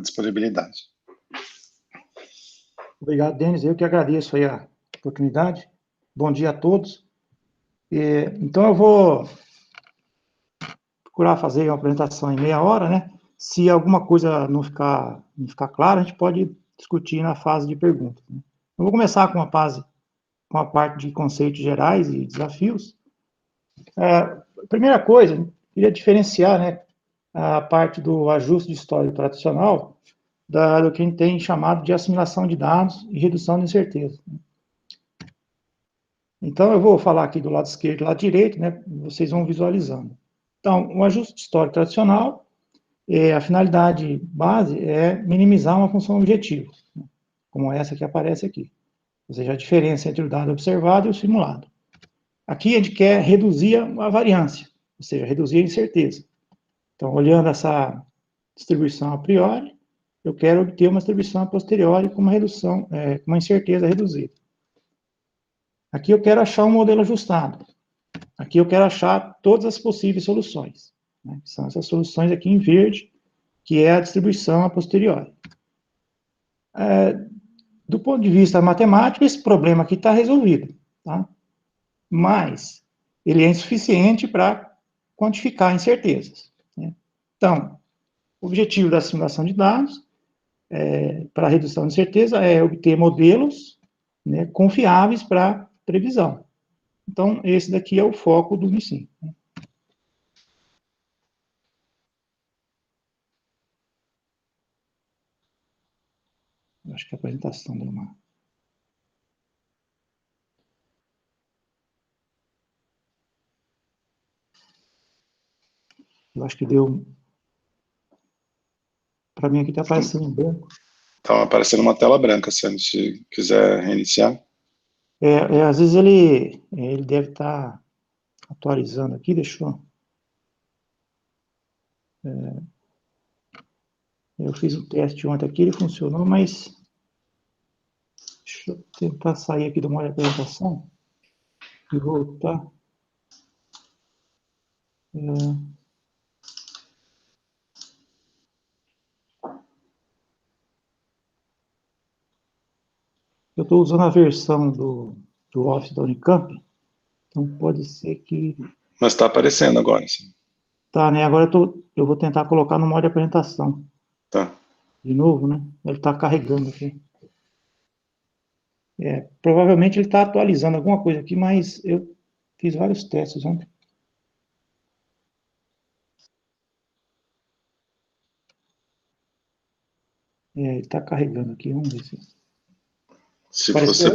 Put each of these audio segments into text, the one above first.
pela disponibilidade. Obrigado, Denis. Eu que agradeço aí a oportunidade. Bom dia a todos. Então, eu vou procurar fazer uma apresentação em meia hora, né? Se alguma coisa não ficar clara, a gente pode discutir na fase de perguntas, né? Eu vou começar com a parte de conceitos gerais e desafios. Primeira coisa, queria diferenciar, né, a parte do ajuste de histórico tradicional do que a gente tem chamado de assimilação de dados e redução de incerteza. Então, eu vou falar aqui do lado esquerdo e do lado direito, né, vocês vão visualizando. Então, o ajuste de histórico tradicional, a finalidade base é minimizar uma função objetiva, né, como essa que aparece aqui. Ou seja, a diferença entre o dado observado e o simulado. Aqui a gente quer reduzir a variância, ou seja, reduzir a incerteza. Então, olhando essa distribuição a priori, eu quero obter uma distribuição a posteriori com uma redução, com uma incerteza reduzida. Aqui eu quero achar um modelo ajustado. Aqui eu quero achar todas as possíveis soluções, né? São essas soluções aqui em verde, que é a distribuição a posteriori. Do ponto de vista matemático, esse problema aqui está resolvido, tá? Mas ele é insuficiente para quantificar incertezas, né? Então, o objetivo da simulação de dados para redução de incerteza é obter modelos, né, confiáveis para previsão. Então, esse daqui é o foco do NICIM, né? Acho que a apresentação deu uma... Eu acho que deu... Para mim aqui está aparecendo em branco. Está aparecendo uma tela branca, se a gente quiser reiniciar. Às vezes ele deve estar atualizando aqui, deixa eu... Eu fiz um teste ontem aqui, ele funcionou, mas... Deixa eu tentar sair aqui do modo de apresentação e voltar. Eu estou usando a versão do Office da Unicamp, então pode ser que... Mas está aparecendo agora, sim. Tá, né? Agora eu vou tentar colocar no modo de apresentação. Tá. De novo, né? Ele está carregando aqui. Provavelmente ele está atualizando alguma coisa aqui, mas eu fiz vários testes ontem. Ele está carregando aqui, vamos ver se... Se você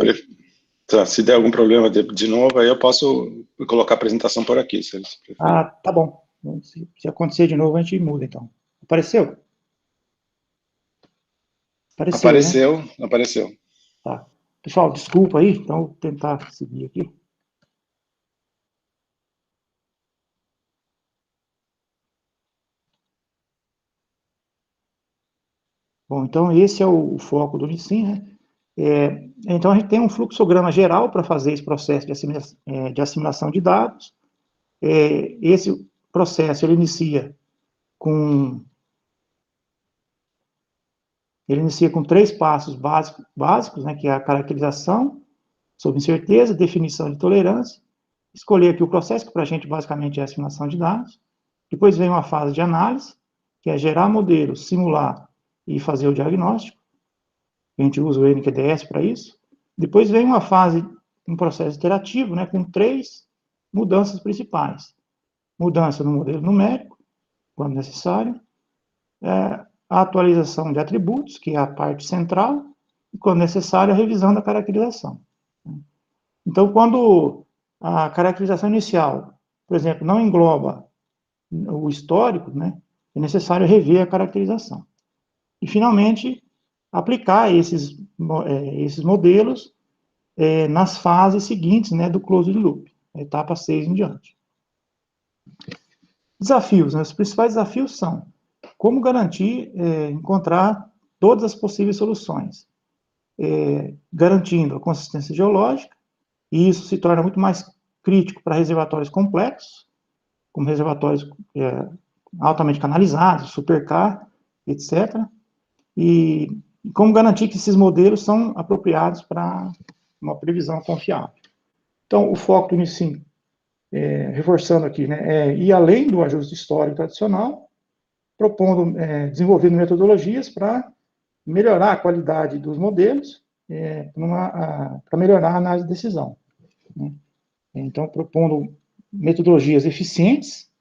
tá, se der algum problema de novo, aí eu posso colocar a apresentação por aqui, se você preferir. Ah, tá bom. Se acontecer de novo, a gente muda, então. Apareceu? Apareceu, né? Apareceu. Tá. Pessoal, desculpa aí, então vou tentar seguir aqui. Bom, então esse é o foco do NICIM, né? Então a gente tem um fluxograma geral para fazer esse processo de assimilação de dados. Esse processo ele inicia com 3 passos básicos, né, que é a caracterização sob incerteza, definição de tolerância, escolher aqui o processo, que para a gente basicamente é a assimilação de dados. Depois vem uma fase de análise, que é gerar modelos, simular e fazer o diagnóstico. A gente usa o NQDS para isso. Depois vem uma fase, um processo iterativo, né, com 3 mudanças principais. Mudança no modelo numérico, quando necessário. A atualização de atributos, que é a parte central. E, quando necessário, a revisão da caracterização. Então, quando a caracterização inicial, por exemplo, não engloba o histórico, né, é necessário rever a caracterização. E, finalmente, aplicar esses modelos nas fases seguintes, né, do closed loop, etapa 6 em diante. Desafios, né? Os principais desafios são como garantir, encontrar todas as possíveis soluções, garantindo a consistência geológica, e isso se torna muito mais crítico para reservatórios complexos, como reservatórios altamente canalizados, supercar, etc. e como garantir que esses modelos são apropriados para uma previsão confiável. Então, o foco do NIS 5, reforçando aqui, né, é ir além do ajuste histórico tradicional, propondo, desenvolvendo metodologias para melhorar a qualidade dos modelos, para melhorar a análise de decisão, né? Então, propondo metodologias eficientes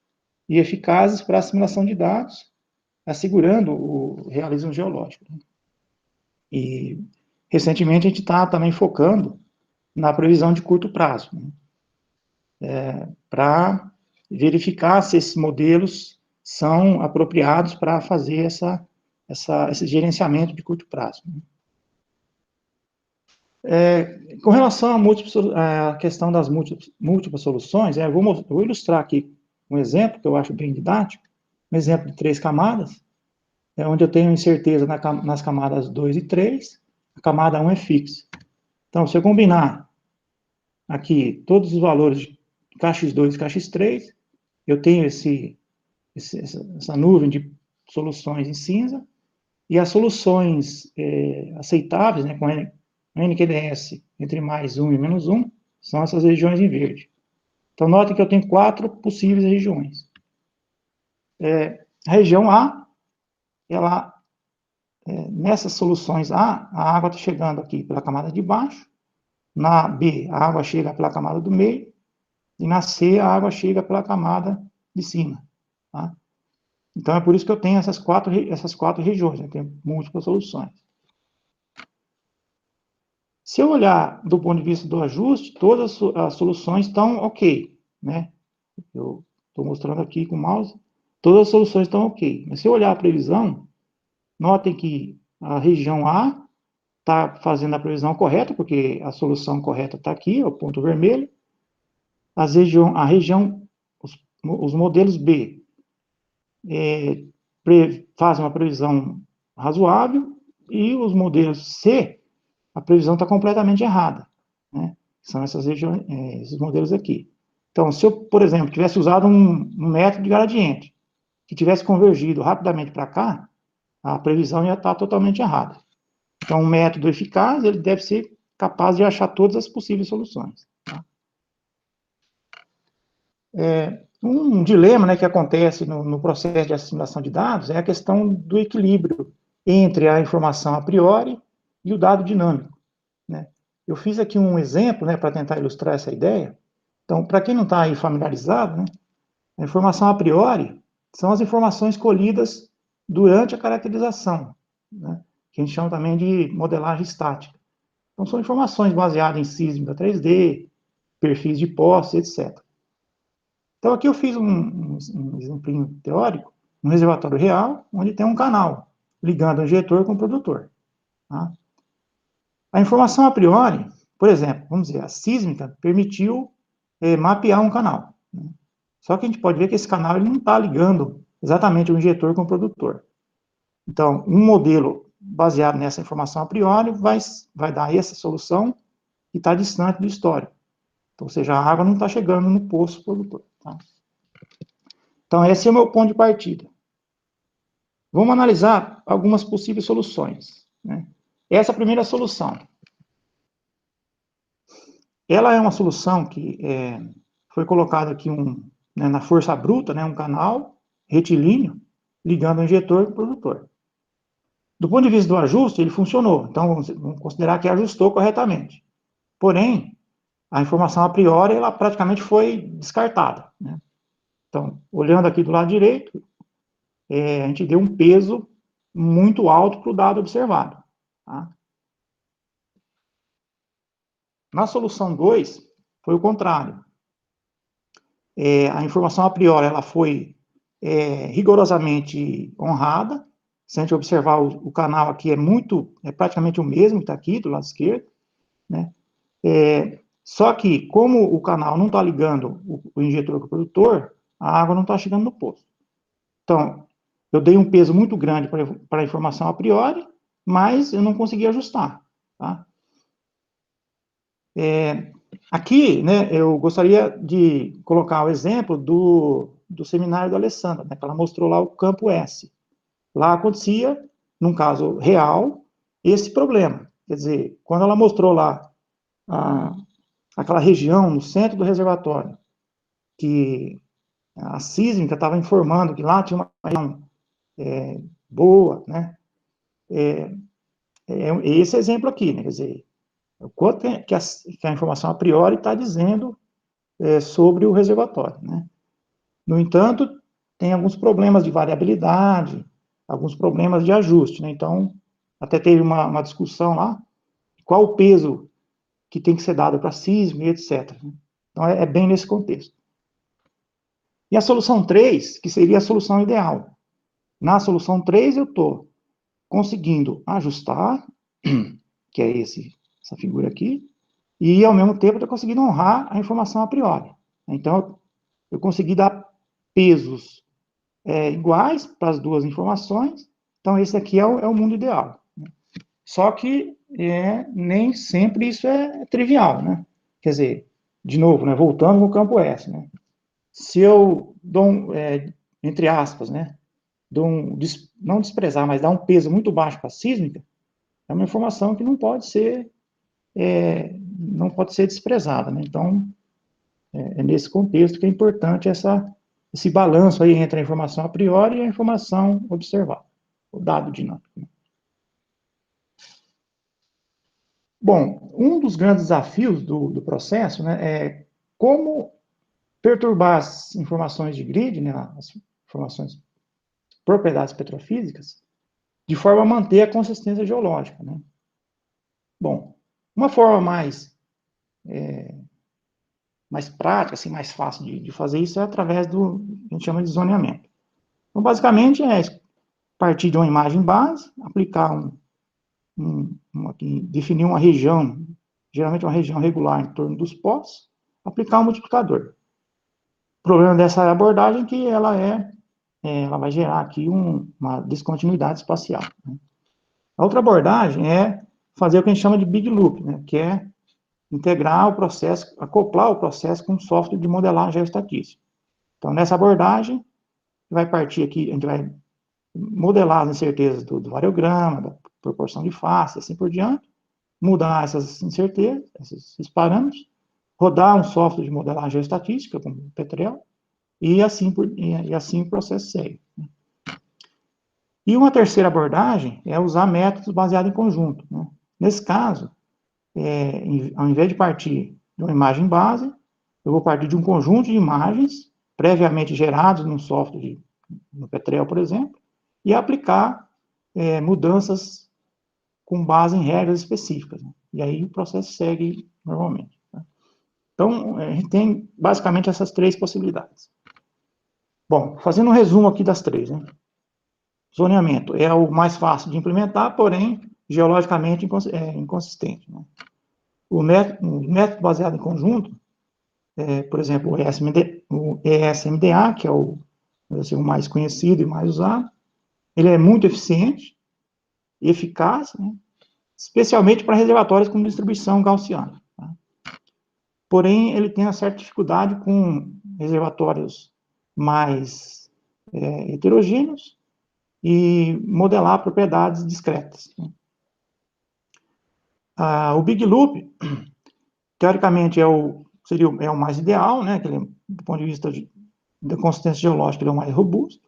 e eficazes para a simulação de dados, assegurando o realismo geológico. E, recentemente, a gente está também focando na previsão de curto prazo, né, para verificar se esses modelos são apropriados para fazer esse gerenciamento de curto prazo. Com relação à questão das múltiplas soluções, eu vou ilustrar aqui um exemplo que eu acho bem didático, um exemplo de 3 camadas, onde eu tenho incerteza nas camadas 2 e 3, a camada 1 é fixa. Então, se eu combinar aqui todos os valores de KX2 e KX3, eu tenho essa nuvem de soluções em cinza, e as soluções aceitáveis, né, com NQDS entre mais 1 e menos 1, são essas regiões em verde. Então, notem que eu tenho 4 possíveis regiões. A região A, nessas soluções A, a água está chegando aqui pela camada de baixo, na B, a água chega pela camada do meio, e na C, a água chega pela camada de cima. Tá? Então, é por isso que eu tenho essas quatro regiões, eu tenho múltiplas soluções. Se eu olhar do ponto de vista do ajuste, todas as soluções estão ok, né? Eu estou mostrando aqui com o mouse, todas as soluções estão ok. Mas se eu olhar a previsão, notem que a região A está fazendo a previsão correta, porque a solução correta está aqui, é o ponto vermelho. Os modelos B fazem uma previsão razoável, e os modelos C, a previsão está completamente errada, né? São essas regiões, esses modelos aqui. Então, se eu, por exemplo, tivesse usado um método de gradiente, que tivesse convergido rapidamente para cá, a previsão ia estar totalmente errada. Então, um método eficaz, ele deve ser capaz de achar todas as possíveis soluções. Tá? Um dilema, né, que acontece no processo de assimilação de dados é a questão do equilíbrio entre a informação a priori e o dado dinâmico, né? Eu fiz aqui um exemplo, né, para tentar ilustrar essa ideia. Então, para quem não está aí familiarizado, né, a informação a priori são as informações colhidas durante a caracterização, né, que a gente chama também de modelagem estática. Então, são informações baseadas em sísmica 3D, perfis de posse, etc. Então, aqui eu fiz um exemplinho teórico, um reservatório real, onde tem um canal ligando o injetor com o produtor. Tá? A informação a priori, por exemplo, vamos dizer, a sísmica permitiu mapear um canal, né? Só que a gente pode ver que esse canal ele não está ligando exatamente o injetor com o produtor. Então, um modelo baseado nessa informação a priori vai dar essa solução que está distante do histórico. Então, ou seja, a água não está chegando no poço produtor. Tá? Então, esse é o meu ponto de partida. Vamos analisar algumas possíveis soluções, né? Essa é a primeira solução. Ela é uma solução que foi colocada aqui né, na força bruta, né, um canal retilíneo ligando o injetor com o produtor. Do ponto de vista do ajuste, ele funcionou. Então, vamos considerar que ajustou corretamente. Porém, a informação a priori, ela praticamente foi descartada, né? Então, olhando aqui do lado direito, a gente deu um peso muito alto para o dado observado. Tá? Na solução 2, foi o contrário. A informação a priori, ela foi rigorosamente honrada. Se a gente observar o canal aqui, é praticamente o mesmo que está aqui, do lado esquerdo, né? Só que, como o canal não está ligando o injetor com o produtor, a água não está chegando no poço. Então, eu dei um peso muito grande para a informação a priori, mas eu não consegui ajustar. Tá? Aqui, né, eu gostaria de colocar o exemplo do seminário da Alessandra, né, que ela mostrou lá o campo S. Lá acontecia num caso real, esse problema. Quer dizer, quando ela mostrou lá aquela região no centro do reservatório, que a sísmica estava informando que lá tinha uma região boa, né? Esse exemplo aqui, né? Quer dizer, o quanto que a informação a priori está dizendo sobre o reservatório, né? No entanto, tem alguns problemas de variabilidade, alguns problemas de ajuste, né? Então, até teve uma discussão lá, qual o peso que tem que ser dado para sismo e etc. Então, é bem nesse contexto. E a solução 3, que seria a solução ideal. Na solução 3, eu estou conseguindo ajustar, que é essa figura aqui, e, ao mesmo tempo, estou conseguindo honrar a informação a priori. Então, eu consegui dar pesos iguais para as duas informações. Então, esse aqui é o mundo ideal. Só que nem sempre isso é trivial, né? Quer dizer, de novo, né, voltando no campo S, né? Se eu dou, entre aspas, né, não desprezar, mas dar um peso muito baixo para a sísmica, é uma informação que não pode ser desprezada, né? Então, é nesse contexto que é importante esse balanço aí entre a informação a priori e a informação observada, o dado dinâmico. Né? Bom, um dos grandes desafios do processo, né, é como perturbar as informações de grid, né, as informações, propriedades petrofísicas, de forma a manter a consistência geológica. Né? Bom, uma forma mais prática, assim, mais fácil de fazer isso é através do que a gente chama de zoneamento. Então, basicamente, é partir de uma imagem base, aplicar definir uma região, geralmente uma região regular em torno dos polos, aplicar um multiplicador. O problema dessa abordagem é que ela vai gerar aqui uma descontinuidade espacial. Né? A outra abordagem é fazer o que a gente chama de big loop, né, que é integrar o processo, acoplar o processo com um software de modelagem geoestatística. Então, nessa abordagem, vai partir aqui, a gente vai modelar as incertezas do variograma, da proporção de face, assim por diante, mudar essas incertezas, esses parâmetros, rodar um software de modelagem geoestatística, como o Petrel, e assim o processo segue. E uma terceira abordagem é usar métodos baseados em conjunto. Né? Nesse caso, ao invés de partir de uma imagem base, eu vou partir de um conjunto de imagens previamente gerados num software, no Petrel, por exemplo, e aplicar mudanças com base em regras específicas. Né? E aí o processo segue normalmente. Tá? Então, a gente tem basicamente essas três possibilidades. Bom, fazendo um resumo aqui das três. Né? Zoneamento é o mais fácil de implementar, porém, geologicamente inconsistente. Né? O método baseado em conjunto, por exemplo, o ESMDA, que é o mais conhecido e mais usado, ele é muito eficiente e eficaz, né? Especialmente para reservatórios com distribuição gaussiana. Tá? Porém, ele tem uma certa dificuldade com reservatórios mais heterogêneos e modelar propriedades discretas. Né? O Big Loop, teoricamente, seria o mais ideal, né? Que ele, do ponto de vista da consistência geológica, ele é o mais robusto.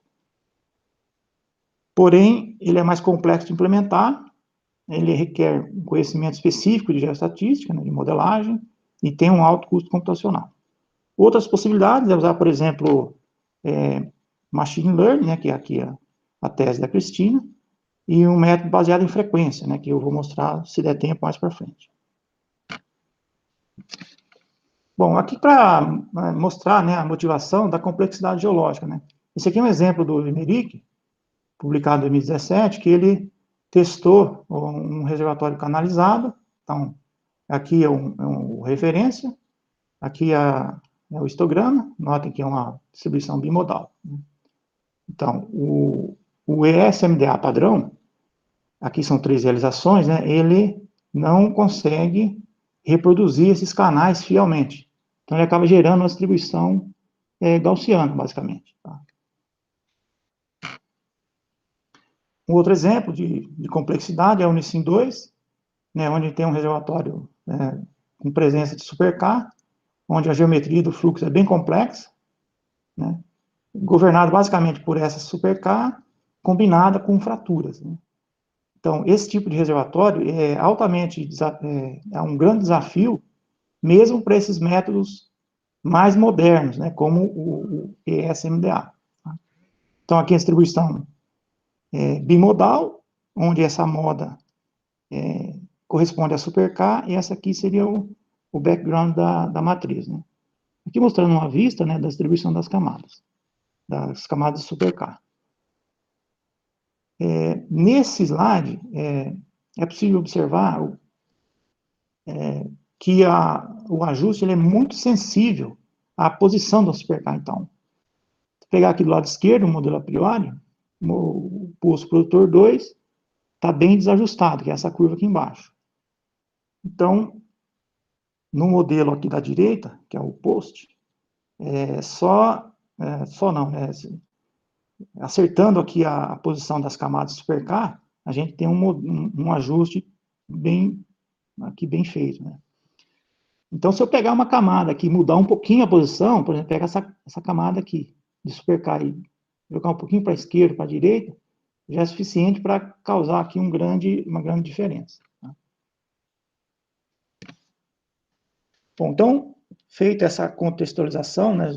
Porém, ele é mais complexo de implementar, ele requer um conhecimento específico de geoestatística, né, de modelagem, e tem um alto custo computacional. Outras possibilidades é usar, por exemplo, machine learning, né, que é aqui a tese da Cristina, e um método baseado em frequência, né, que eu vou mostrar, se der tempo, mais para frente. Bom, aqui para mostrar, né, a motivação da complexidade geológica. Né. Esse aqui é um exemplo do Emerick, publicado em 2017, que ele testou um reservatório canalizado. Então, aqui é uma referência, aqui é o histograma, notem que é uma distribuição bimodal. Então, o ESMDA padrão, aqui são 3 realizações, né, ele não consegue reproduzir esses canais fielmente. Então, ele acaba gerando uma distribuição gaussiana, basicamente. Tá? Um outro exemplo de complexidade é o Unicim 2, né, onde tem um reservatório com presença de super-K, onde a geometria do fluxo é bem complexa, né, governado basicamente por essa super-K, combinada com fraturas, né. Então, esse tipo de reservatório é altamente, é um grande desafio, mesmo para esses métodos mais modernos, né, como o ESMDA. Tá? Então, aqui a distribuição é bimodal, onde essa moda corresponde a super K, e essa aqui seria o background da matriz. Né? Aqui mostrando uma vista, né, da distribuição das camadas de super K. Nesse slide, é possível observar que o ajuste ele é muito sensível à posição da super K. Então, se pegar aqui do lado esquerdo, o modelo a priori, o pulso produtor 2 está bem desajustado, que é essa curva aqui embaixo. Então, no modelo aqui da direita, que é o post, acertando aqui a posição das camadas super K, a gente tem um ajuste bem feito, né? Então, se eu pegar uma camada aqui e mudar um pouquinho a posição, por exemplo, pega essa camada aqui de super K e jogar um pouquinho para a esquerda, para a direita, já é suficiente para causar aqui uma grande diferença. Tá? Bom, então, feita essa contextualização, né,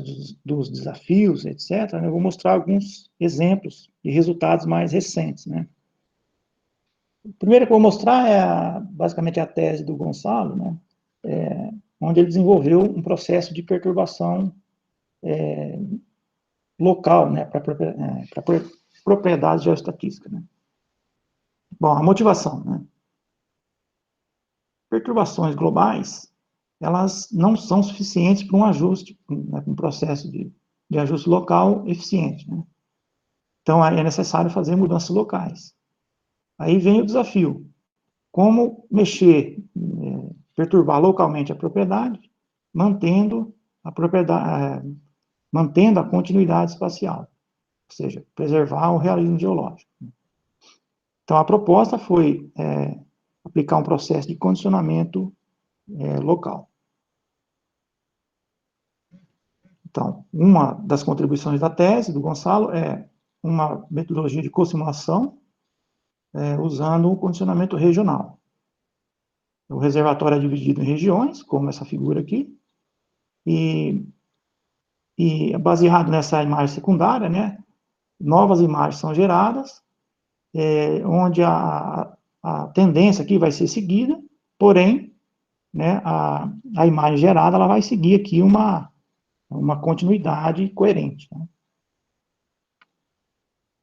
dos desafios, etc., né, eu vou mostrar alguns exemplos de resultados mais recentes. Né. O primeiro que eu vou mostrar é, basicamente, a tese do Gonçalo, né, onde ele desenvolveu um processo de perturbação local, né, para propriedades geoestatísticas. Né. Bom, a motivação. Né. Perturbações globais, elas não são suficientes para um ajuste, né, um processo de ajuste local eficiente. Né? Então, é necessário fazer mudanças locais. Aí vem o desafio. Como mexer, perturbar localmente a propriedade, mantendo a continuidade espacial, ou seja, preservar o realismo geológico. Então, a proposta foi aplicar um processo de condicionamento local. Então, uma das contribuições da tese do Gonçalo é uma metodologia de co-simulação usando o condicionamento regional. O reservatório é dividido em regiões, como essa figura aqui, e baseado nessa imagem secundária, né, novas imagens são geradas, onde a tendência aqui vai ser seguida, porém, né, a imagem gerada ela vai seguir aqui uma continuidade coerente. Né.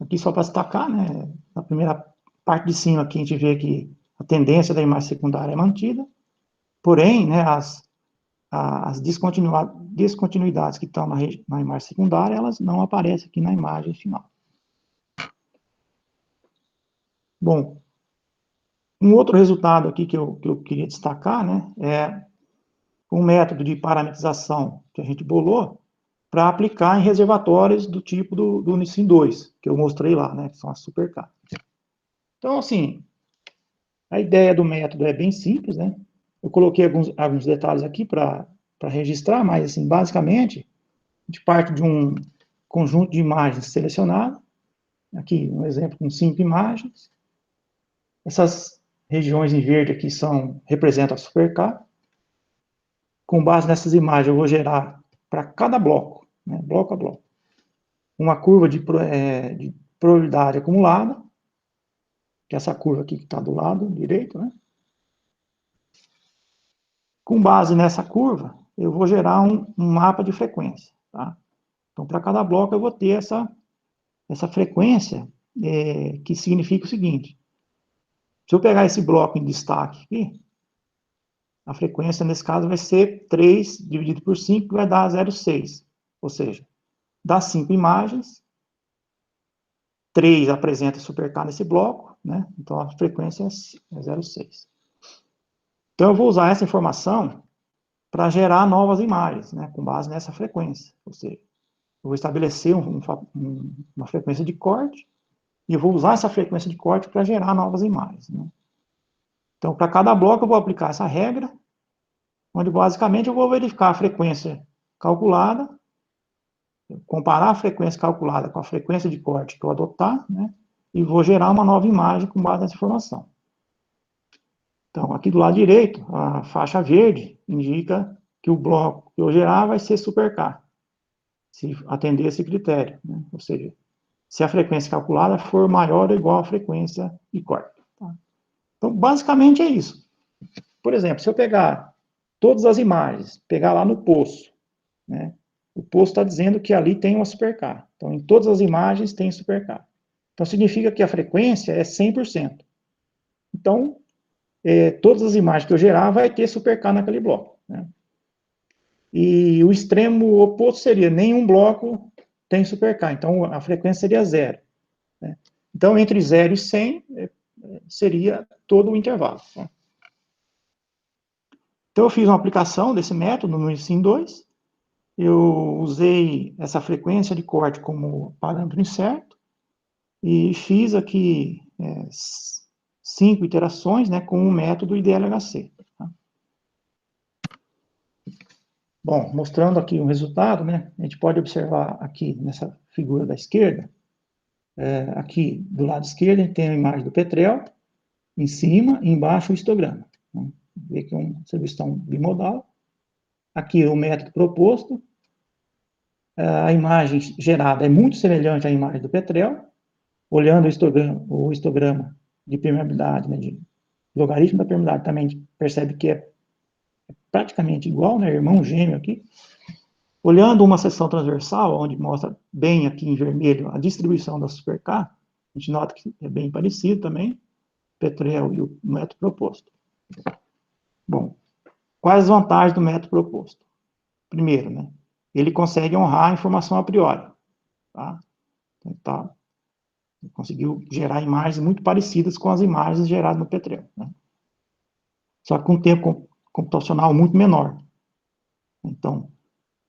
Aqui só para destacar, né, na primeira parte de cima aqui a gente vê que a tendência da imagem secundária é mantida, porém, né, as descontinuidades que estão na imagem secundária, elas não aparecem aqui na imagem final. Bom, um outro resultado aqui que eu queria destacar, né, é um método de parametrização que a gente bolou para aplicar em reservatórios do tipo do Unicim 2, que eu mostrei lá, né, que são as super K. Então, assim, a ideia do método é bem simples, né? Eu coloquei alguns detalhes aqui para registrar, mas, assim, basicamente, a gente parte de um conjunto de imagens selecionado. Aqui, um exemplo com 5 imagens. Essas regiões em verde aqui representam a super K. Com base nessas imagens, eu vou gerar para cada bloco, né, bloco a bloco, uma curva de probabilidade acumulada, que é essa curva aqui que está do lado direito, né? Com base nessa curva, eu vou gerar um mapa de frequência, tá? Então, para cada bloco, eu vou ter essa frequência, que significa o seguinte: se eu pegar esse bloco em destaque aqui, a frequência, nesse caso, vai ser 3 dividido por 5, que vai dar 0,6. Ou seja, das 5 imagens, 3 apresenta super K nesse bloco, né? Então, a frequência é 0,6. Então, eu vou usar essa informação para gerar novas imagens, né? Com base nessa frequência. Ou seja, eu vou estabelecer uma frequência de corte e eu vou usar essa frequência de corte para gerar novas imagens, né? Então, para cada bloco, eu vou aplicar essa regra, onde basicamente eu vou verificar a frequência calculada, comparar a frequência calculada com a frequência de corte que eu adotar, né? E vou gerar uma nova imagem com base nessa informação. Então, aqui do lado direito, a faixa verde indica que o bloco que eu gerar vai ser Super K, se atender esse critério, né? Ou seja, se a frequência calculada for maior ou igual à frequência de corte. Tá? Então, basicamente é isso. Por exemplo, se eu pegar todas as imagens, pegar lá no poço, né? O poço está dizendo que ali tem uma Super K. Então, em todas as imagens tem Super K. Então, significa que a frequência é 100%. Então, todas as imagens que eu gerar vai ter Super K naquele bloco, né? E o extremo oposto seria nenhum bloco tem Super K. Então, a frequência seria 0. Né? Então, entre 0 e 100 seria todo o intervalo. Né? Então, eu fiz uma aplicação desse método no Sim2. Eu usei essa frequência de corte como parâmetro incerto e fiz aqui 5 iterações, né, com o método IDLHC. Tá? Bom, mostrando aqui o resultado, né, a gente pode observar aqui nessa figura da esquerda, aqui do lado esquerdo a gente tem a imagem do petrel, em cima e embaixo o histograma. Né? Vê que é uma distribuição bimodal. Aqui o método proposto. A imagem gerada é muito semelhante à imagem do petrel. Olhando o histograma de permeabilidade, né, de logaritmo da permeabilidade, também percebe que é praticamente igual, né, irmão gêmeo aqui. Olhando uma seção transversal, onde mostra bem aqui em vermelho a distribuição da Super K, a gente nota que é bem parecido também, petrel e o método proposto. Bom, quais as vantagens do método proposto? Primeiro, né, ele consegue honrar a informação a priori. Tá? Então, conseguiu gerar imagens muito parecidas com as imagens geradas no petrel. Né? Só que com um tempo computacional muito menor. Então,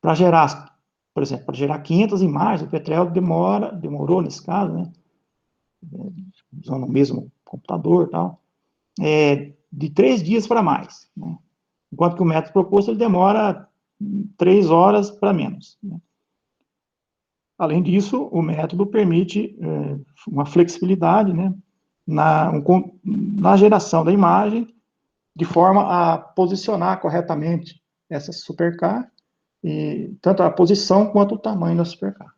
para gerar, por exemplo, para gerar 500 imagens, o petrel demorou nesse caso, né, usando o mesmo computador e tal, de 3 dias para mais. Né? Enquanto que o método proposto ele demora 3 horas para menos. Né? Além disso, o método permite uma flexibilidade, né, na geração da imagem, de forma a posicionar corretamente essa Super K, e tanto a posição quanto o tamanho da Super K.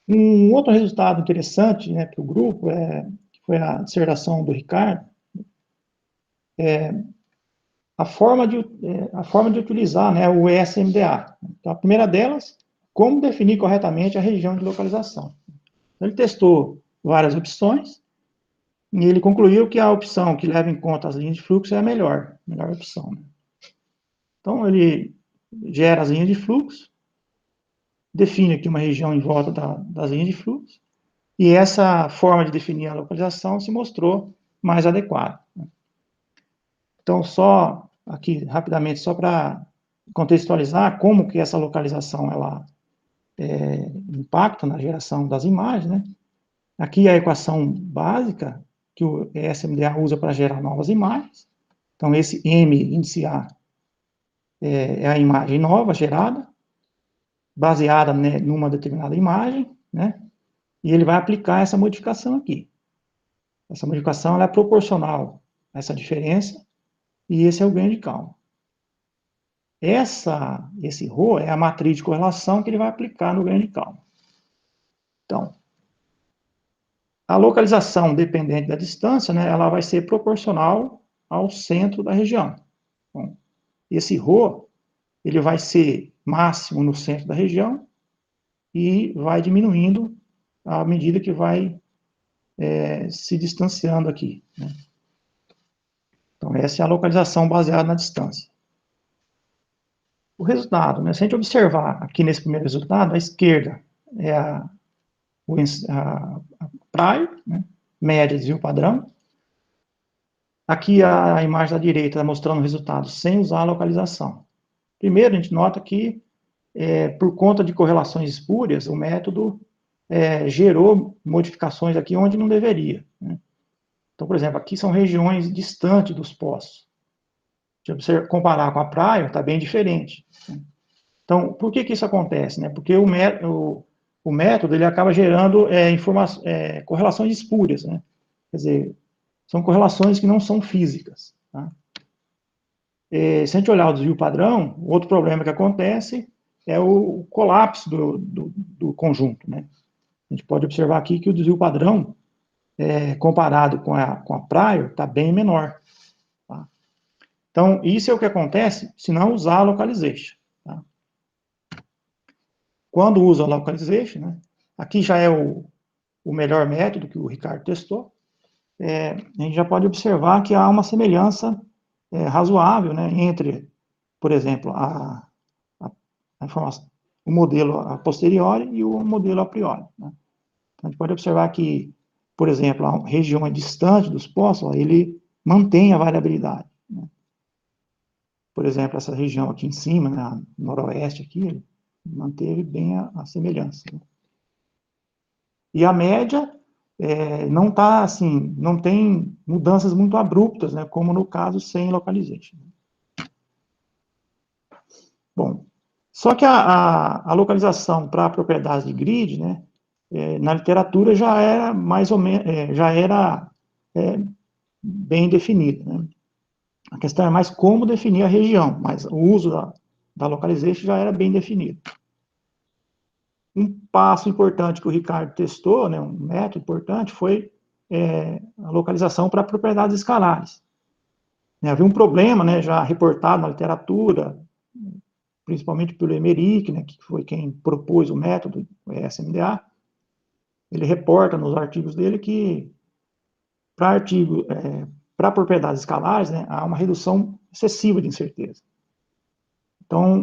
Um outro resultado interessante, né, para o grupo, que foi a dissertação do Ricardo, a forma de utilizar, né, o ESMDA. Então, a primeira delas, como definir corretamente a região de localização. Então, ele testou várias opções, e ele concluiu que a opção que leva em conta as linhas de fluxo é a melhor opção. Né? Então, ele gera as linhas de fluxo, define aqui uma região em volta das linhas de fluxo, e essa forma de definir a localização se mostrou mais adequada. Então, só aqui, rapidamente, só para contextualizar como que essa localização ela impacta na geração das imagens, né? Aqui a equação básica que o ESMDA usa para gerar novas imagens. Então, esse M índice A é a imagem nova gerada, baseada, né, numa determinada imagem, né? E ele vai aplicar essa modificação aqui. Essa modificação ela é proporcional a essa diferença, e esse é o ganho de calma. Esse ρ é a matriz de correlação que ele vai aplicar no ganho de calma. Então, a localização dependente da distância, né, ela vai ser proporcional ao centro da região. Bom, esse ρ, ele vai ser máximo no centro da região e vai diminuindo à medida que vai se distanciando aqui. Né? Então, essa é a localização baseada na distância. O resultado, né, se a gente observar aqui nesse primeiro resultado, à esquerda é a prior, né, média desvio padrão. Aqui a imagem da direita está mostrando o resultado sem usar a localização. Primeiro, a gente nota que por conta de correlações espúrias, o método gerou modificações aqui onde não deveria, né? Então, por exemplo, aqui são regiões distantes dos poços. Se você comparar com a praia, está bem diferente, né? Então, por que isso acontece, né? Porque o método ele acaba gerando correlações espúrias, né? Quer dizer, são correlações que não são físicas, tá? Se a gente olhar o desvio padrão, outro problema que acontece é o colapso do conjunto, né? A gente pode observar aqui que o desvio padrão, comparado com a praia, está bem menor, tá? Então, isso é o que acontece se não usar a localization, tá? Quando usa a localization, né, aqui já é o melhor método que o Ricardo testou, a gente já pode observar que há uma semelhança razoável, né, entre, por exemplo, a informação, o modelo a posteriori e o modelo a priori, né? Então, a gente pode observar que, por exemplo, a região distante dos poços, ele mantém a variabilidade, né? Por exemplo, essa região aqui em cima, né, noroeste aqui, ele manteve bem a semelhança, né? E a média não está assim, não tem mudanças muito abruptas, né, como no caso sem localization. Bom, só que a localização para propriedades de grid, né, na literatura já era mais ou menos, bem definida, né? A questão é mais como definir a região, mas o uso da localization já era bem definido. Um passo importante que o Ricardo testou, né, um método importante, foi a localização para propriedades escalares. Havia um problema, né, já reportado na literatura, principalmente pelo Emerick, né, que foi quem propôs o método, o SMDA. Ele reporta nos artigos dele que para propriedades escalares, né, há uma redução excessiva de incerteza. Então,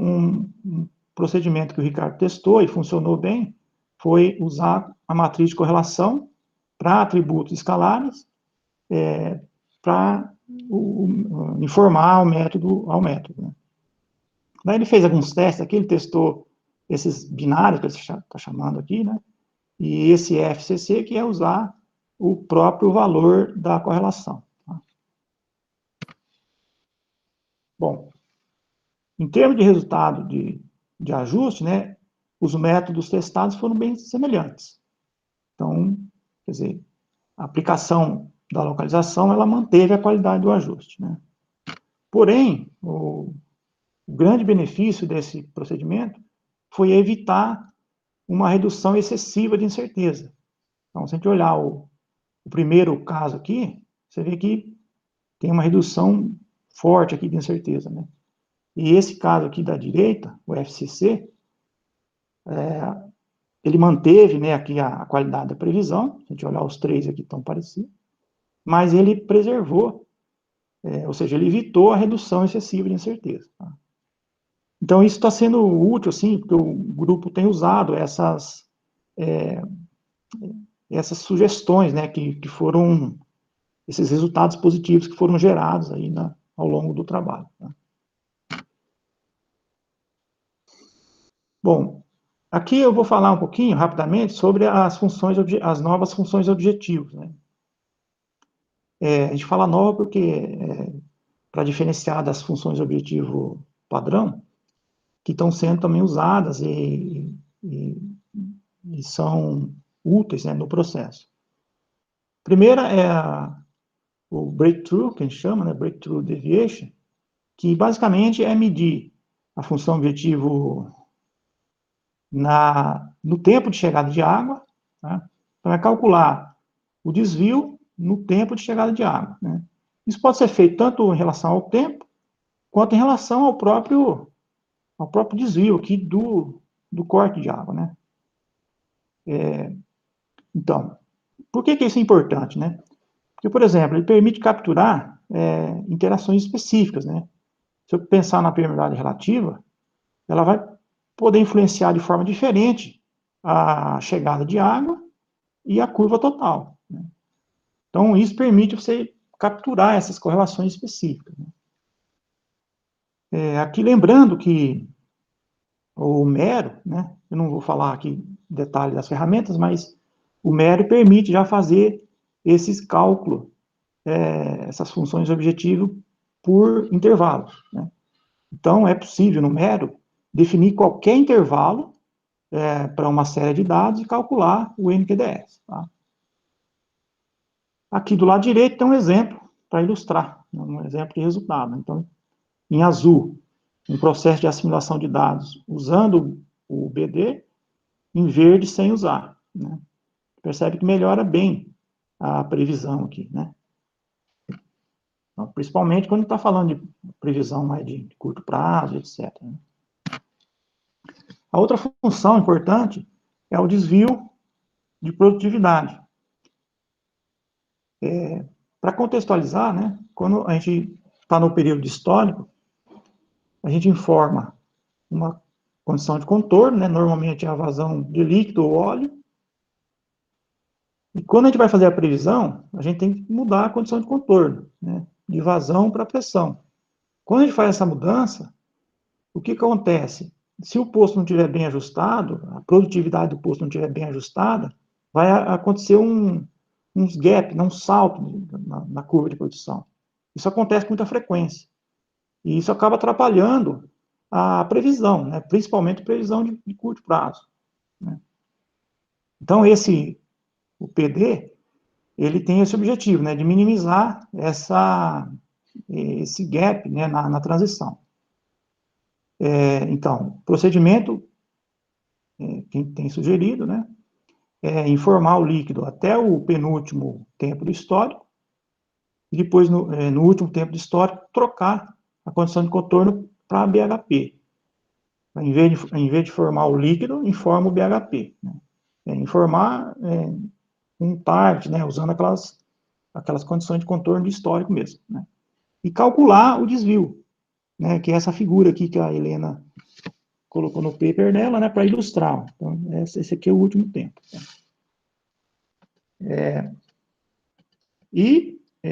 um procedimento que o Ricardo testou e funcionou bem foi usar a matriz de correlação para atributos escalares, para informar ao método, né? Daí ele fez alguns testes aqui, ele testou esses binários que ele está chamando aqui, né? E esse FCC, que é usar o próprio valor da correlação, tá? Bom, em termos de resultado de ajuste, né, os métodos testados foram bem semelhantes. Então, quer dizer, a aplicação da localização, ela manteve a qualidade do ajuste, né? Porém, o grande benefício desse procedimento foi evitar uma redução excessiva de incerteza. Então, se a gente olhar o primeiro caso aqui, você vê que tem uma redução forte aqui de incerteza, né? E esse caso aqui da direita, o FCC, ele manteve, né, aqui a qualidade da previsão, se a gente olhar os três aqui estão parecidos, mas ele preservou, ou seja, ele evitou a redução excessiva de incerteza, tá? Então, isso está sendo útil, assim, porque o grupo tem usado essas sugestões, né, que foram, esses resultados positivos que foram gerados aí ao longo do trabalho, tá? Bom, aqui eu vou falar um pouquinho, rapidamente, sobre as novas funções objetivos, né? A gente fala nova porque, para diferenciar das funções objetivo padrão, que estão sendo também usadas e são úteis, né, no processo. Primeira é o breakthrough, que a gente chama, né, breakthrough deviation, que basicamente é medir a função objetivo no tempo de chegada de água, tá? Então, é calcular o desvio no tempo de chegada de água, né? Isso pode ser feito tanto em relação ao tempo, quanto em relação ao próprio desvio aqui do corte de água, né? Então, por que isso é importante, né? Porque, por exemplo, ele permite capturar interações específicas, né? Se eu pensar na permeabilidade relativa, ela vai poder influenciar de forma diferente a chegada de água e a curva total, né? Então, isso permite você capturar essas correlações específicas, né? Aqui lembrando que o Mero, né, eu não vou falar aqui detalhes das ferramentas, mas o Mero permite já fazer esses cálculos, essas funções de objetivo por intervalos, né? Então, é possível no Mero definir qualquer intervalo para uma série de dados e calcular o NQDS, tá? Aqui do lado direito tem um exemplo para ilustrar, um exemplo de resultado. Então, em azul, um processo de assimilação de dados usando o BD, em verde, sem usar, né? Percebe que melhora bem a previsão aqui, né? Então, principalmente quando está falando de previsão mais de curto prazo, etc., né? A outra função importante é o desvio de produtividade. Para contextualizar, né, quando a gente está no período histórico, a gente informa uma condição de contorno, né, normalmente é a vazão de líquido ou óleo, e quando a gente vai fazer a previsão, a gente tem que mudar a condição de contorno, né, de vazão para pressão. Quando a gente faz essa mudança, o que acontece? Se o posto não estiver bem ajustado, a produtividade do posto não estiver bem ajustada, vai acontecer uns gap, um salto na curva de produção. Isso acontece com muita frequência. E isso acaba atrapalhando a previsão, né? Principalmente a previsão de curto prazo, né? Então, o PD, ele tem esse objetivo, né, de minimizar esse gap, né, na transição. Então, procedimento, quem tem sugerido, né, é informar o líquido até o penúltimo tempo do histórico, e depois, no último tempo do histórico, trocar a condição de contorno para BHP. Em vez de formar o líquido, informa o BHP, né? Informar um target, né, usando aquelas condições de contorno de histórico mesmo, né? E calcular o desvio, né, que é essa figura aqui que a Helena colocou no paper dela, né, para ilustrar. Então, esse aqui é o último tempo.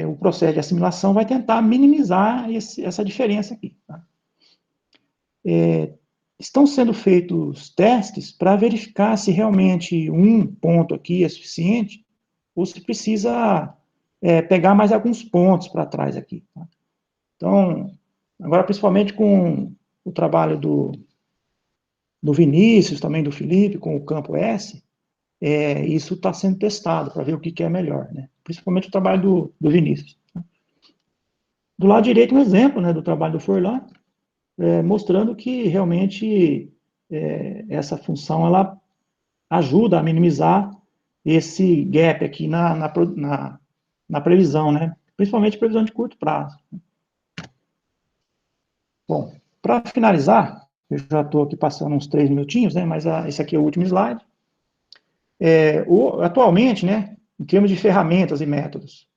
O processo de assimilação vai tentar minimizar essa diferença aqui, tá? Estão sendo feitos testes para verificar se realmente um ponto aqui é suficiente ou se precisa pegar mais alguns pontos para trás aqui, tá? Então, agora principalmente com o trabalho do Vinícius, também do Felipe, com o campo S, isso está sendo testado para ver o que é melhor, né? Principalmente o trabalho do Vinícius. Do lado direito, um exemplo, né, do trabalho do Forlan, mostrando que realmente essa função ela ajuda a minimizar esse gap aqui na previsão, né? Principalmente previsão de curto prazo. Bom, para finalizar, eu já estou aqui passando uns 3 minutinhos, né? Mas esse aqui é o último slide. Atualmente, né, em termos de ferramentas e métodos,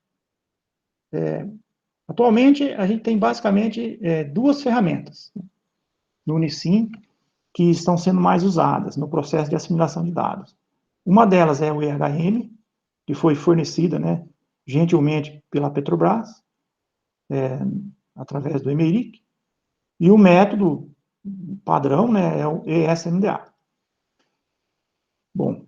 atualmente a gente tem basicamente duas ferramentas no Unicim que estão sendo mais usadas no processo de assimilação de dados. Uma delas é o EHM, que foi fornecida, né, gentilmente pela Petrobras, através do EMERIC, e o método padrão, né, é o ESMDA. Bom,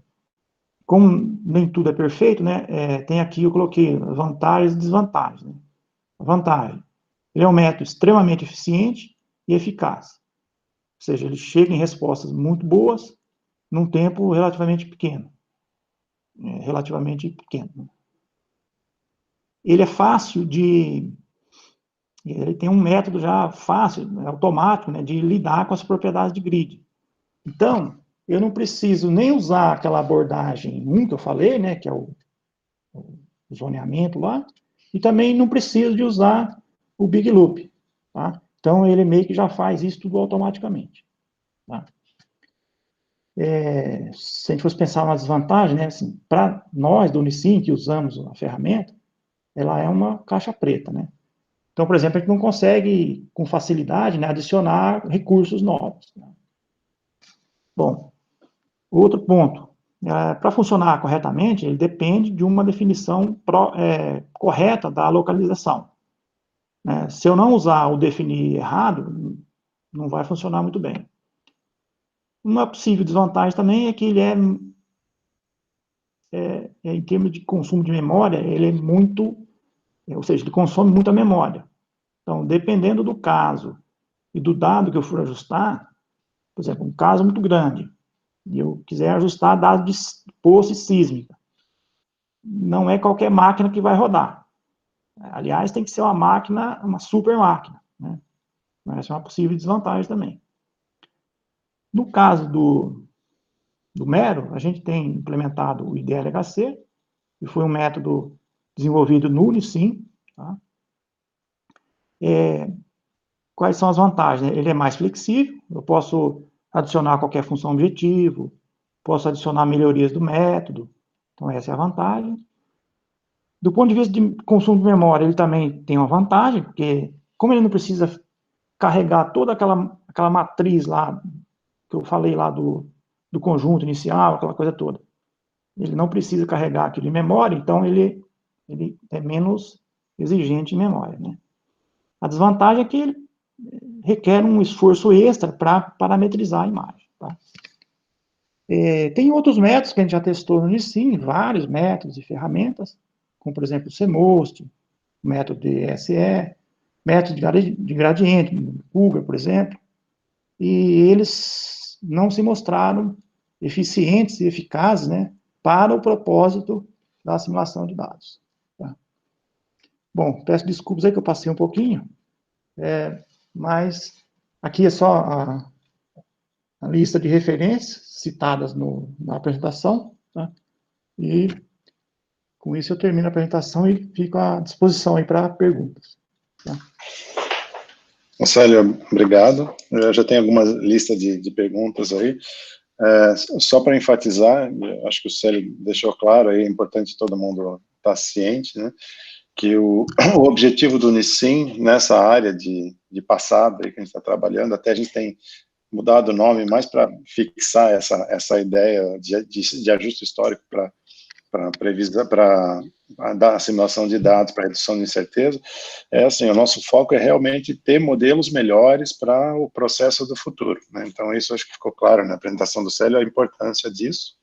como nem tudo é perfeito, né, tem aqui, eu coloquei vantagens e desvantagens, né? A vantagem, ele é um método extremamente eficiente e eficaz. Ou seja, ele chega em respostas muito boas num tempo relativamente pequeno. Ele é fácil ele tem um método já fácil, automático, né, de lidar com as propriedades de grid. Então, eu não preciso nem usar aquela abordagem 1 que eu falei, né, que é o zoneamento lá, e também não preciso de usar o Big Loop, tá? Então, ele meio que já faz isso tudo automaticamente, tá? Se a gente fosse pensar uma desvantagem, né, assim, para nós do Unicim, que usamos a ferramenta, ela é uma caixa preta, né? Então, por exemplo, a gente não consegue, com facilidade, né, adicionar recursos novos, né? Bom, outro ponto, para funcionar corretamente, ele depende de uma definição correta da localização, né? Se eu não usar o definir errado, não vai funcionar muito bem. Uma possível desvantagem também é que ele em termos de consumo de memória, ele é muito, ou seja, ele consome muita memória. Então, dependendo do caso e do dado que eu for ajustar, por exemplo, um caso muito grande, e eu quiser ajustar dados de poço sísmica, não é qualquer máquina que vai rodar. Aliás, tem que ser uma máquina, uma super máquina, né? Essa é uma possível desvantagem também. No caso do Mero, a gente tem implementado o IDLHC, que foi um método desenvolvido no Unicim. Tá? Quais são as vantagens? Ele é mais flexível, eu posso adicionar qualquer função objetivo, posso adicionar melhorias do método, então essa é a vantagem. Do ponto de vista de consumo de memória, ele também tem uma vantagem, porque como ele não precisa carregar toda aquela matriz lá, que eu falei lá do conjunto inicial, aquela coisa toda, ele não precisa carregar aquilo em memória, então ele é menos exigente em memória, né? A desvantagem é que ele requer um esforço extra para parametrizar a imagem, tá? Tem outros métodos que a gente já testou no Unicim, vários métodos e ferramentas, como, por exemplo, o CMOST, o método DSE, método de gradiente, Cougar, por exemplo, e eles não se mostraram eficientes e eficazes, né, para o propósito da simulação de dados. Tá? Bom, peço desculpas aí que eu passei um pouquinho, mas aqui é só a lista de referências citadas na apresentação, tá? E com isso eu termino a apresentação e fico à disposição aí para perguntas. Tá? Célio, obrigado. Eu já tenho alguma lista de perguntas aí. Só para enfatizar, acho que o Célio deixou claro, aí é importante todo mundo estar ciente, né, que o objetivo do Unicim, nessa área de passado aí que a gente está trabalhando, até a gente tem mudado o nome mais para fixar essa ideia de ajuste histórico para previsão, para dar assimilação de dados, para redução de incerteza, assim, o nosso foco é realmente ter modelos melhores para o processo do futuro, né? Então, isso acho que ficou claro na apresentação do Célio, a importância disso.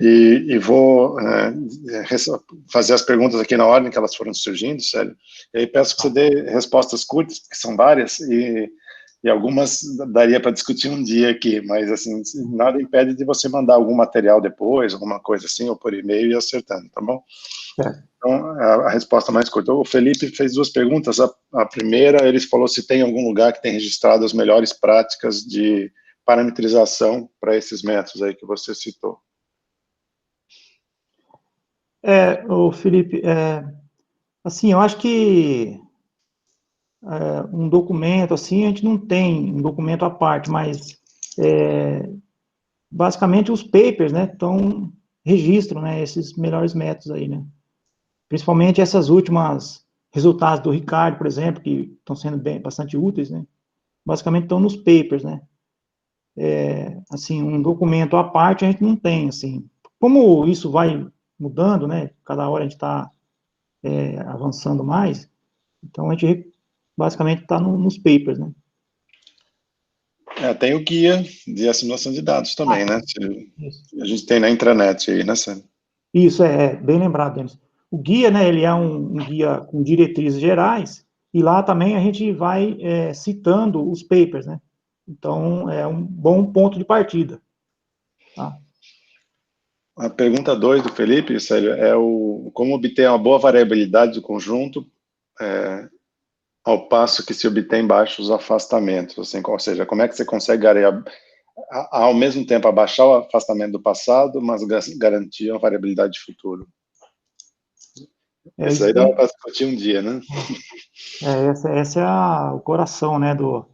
E vou fazer as perguntas aqui na ordem que elas foram surgindo, Célio, e aí peço que você dê respostas curtas, que são várias, e algumas daria para discutir um dia aqui, mas assim, nada impede de você mandar algum material depois, alguma coisa assim, ou por e-mail e acertando, tá bom? Então, a resposta mais curta. O Felipe fez duas perguntas. A primeira, ele falou se tem algum lugar que tem registrado as melhores práticas de parametrização para esses métodos aí que você citou. O Felipe, assim, eu acho que um documento, assim, a gente não tem um documento à parte, mas basicamente os papers, né, registram, né, esses melhores métodos aí, né, principalmente essas últimas resultados do Ricardo, por exemplo, que estão sendo bastante úteis, né, basicamente estão nos papers, né, assim, um documento à parte a gente não tem, assim, como isso vai mudando, né, cada hora a gente está avançando mais, então a gente basicamente está nos papers, né. Tem o guia de assimilação de dados também, né? Isso. A gente tem na intranet aí, né, Sam? Isso, bem lembrado, Denis. O guia, né, ele é um guia com diretrizes gerais, e lá também a gente vai citando os papers, né? Então, é um bom ponto de partida. Tá? A pergunta 2 do Felipe, Célio, como obter uma boa variabilidade do conjunto ao passo que se obtém baixos afastamentos, assim, ou seja, como é que você consegue ao mesmo tempo abaixar o afastamento do passado, mas garantir uma variabilidade de futuro? Isso aí dá para discutir um dia, né? Esse é o coração, né, do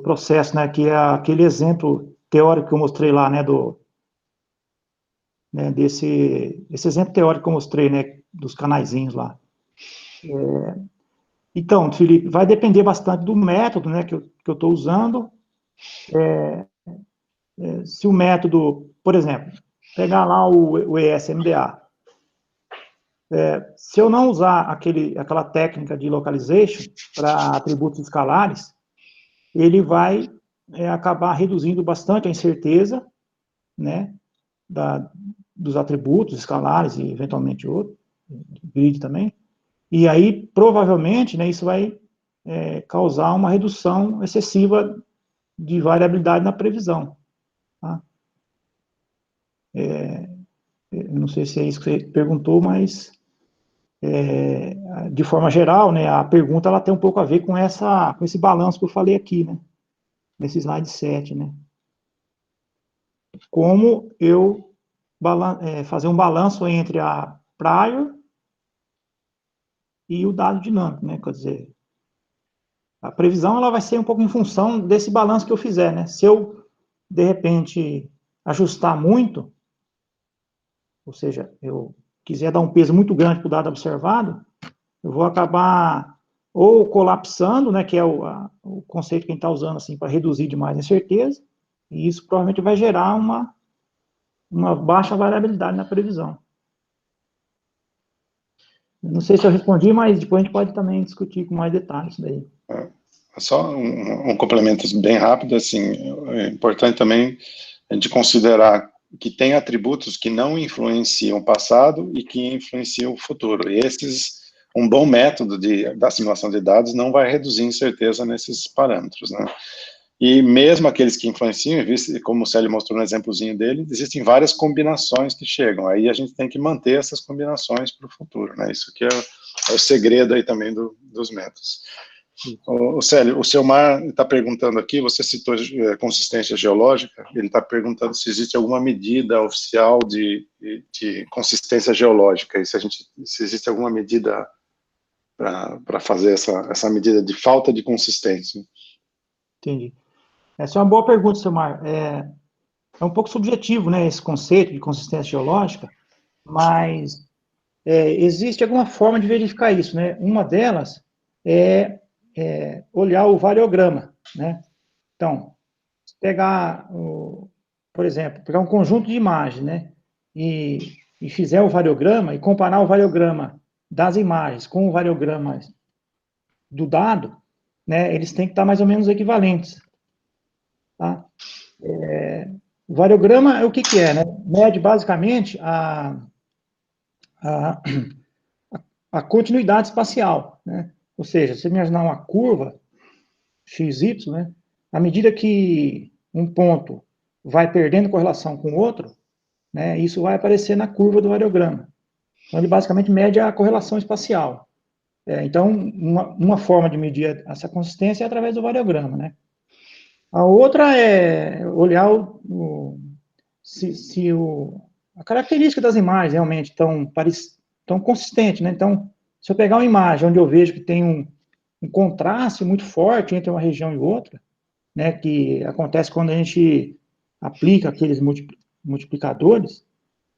processo, né, que é aquele exemplo teórico que eu mostrei lá, né, desse exemplo teórico que eu mostrei, né, dos canaizinhos lá. Então, Felipe, vai depender bastante do método, né, que eu estou usando. Se o método, por exemplo, pegar lá o ESMDA, se eu não usar aquela técnica de localization para atributos escalares, ele vai acabar reduzindo bastante a incerteza, né, dos atributos escalares e, eventualmente, outro, grid também. E aí, provavelmente, né, isso vai causar uma redução excessiva de variabilidade na previsão. Tá? Não sei se é isso que você perguntou, mas, de forma geral, né, a pergunta ela tem um pouco a ver com esse balanço que eu falei aqui, né, nesse slide 7, né. Como eu fazer um balanço entre a prior e o dado dinâmico, né, quer dizer, a previsão ela vai ser um pouco em função desse balanço que eu fizer, né, se eu, de repente, ajustar muito, ou seja, eu quiser dar um peso muito grande para o dado observado, eu vou acabar ou colapsando, né, que é o conceito que a gente está usando assim, para reduzir demais a incerteza, e isso provavelmente vai gerar uma baixa variabilidade na previsão. Não sei se eu respondi, mas depois a gente pode também discutir com mais detalhes daí. Só um complemento bem rápido, assim, é importante também a gente considerar que tem atributos que não influenciam o passado e que influenciam o futuro. E um bom método da simulação de dados não vai reduzir incerteza nesses parâmetros, né? E mesmo aqueles que influenciam, como o Célio mostrou no exemplozinho dele, existem várias combinações que chegam. Aí a gente tem que manter essas combinações para o futuro, né? Isso que é o segredo aí também dos métodos. O Célio, o Selmar está perguntando aqui, você citou consistência geológica, ele está perguntando se existe alguma medida oficial de consistência geológica, e se existe alguma medida para fazer essa medida de falta de consistência. Entendi. Essa é uma boa pergunta, Selmar. É um pouco subjetivo, né, esse conceito de consistência geológica, mas existe alguma forma de verificar isso, né? Uma delas é olhar o variograma, né? Então, se pegar, por exemplo, pegar um conjunto de imagens, né? E fizer o variograma e comparar o variograma das imagens com o variograma do dado, né? Eles têm que estar mais ou menos equivalentes, tá? O variograma é o que é, né? Mede basicamente a continuidade espacial, né? Ou seja, se você imaginar uma curva XY, né? À medida que um ponto vai perdendo correlação com o outro, né? Isso vai aparecer na curva do variograma. Então, ele basicamente mede a correlação espacial. Então, uma forma de medir essa consistência é através do variograma, né? A outra é olhar se a característica das imagens realmente tão consistente, né? Então, se eu pegar uma imagem onde eu vejo que tem um contraste muito forte entre uma região e outra, né, que acontece quando a gente aplica aqueles multiplicadores,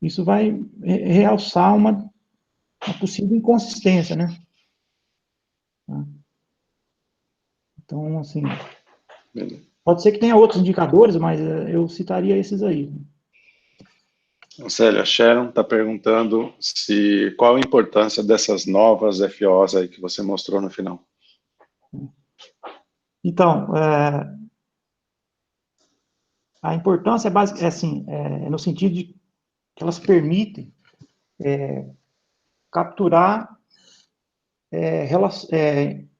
isso vai realçar uma possível inconsistência, né? Então, assim, pode ser que tenha outros indicadores, mas eu citaria esses aí. Célio, a Sharon está perguntando qual a importância dessas novas FOs aí que você mostrou no final. Então, a importância é no sentido de que elas permitem capturar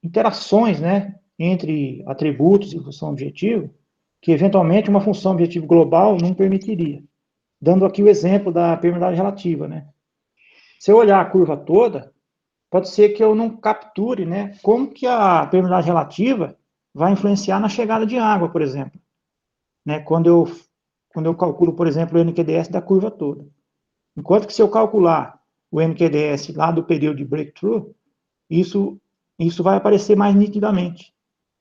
interações, né, entre atributos e função objetivo, que eventualmente uma função objetivo global não permitiria. Dando aqui o exemplo da permeabilidade relativa, né? Se eu olhar a curva toda, pode ser que eu não capture, né, como que a permeabilidade relativa vai influenciar na chegada de água, por exemplo, né? Quando eu calculo, por exemplo, o NQDS da curva toda. Enquanto que se eu calcular o NQDS lá do período de breakthrough, isso vai aparecer mais nitidamente.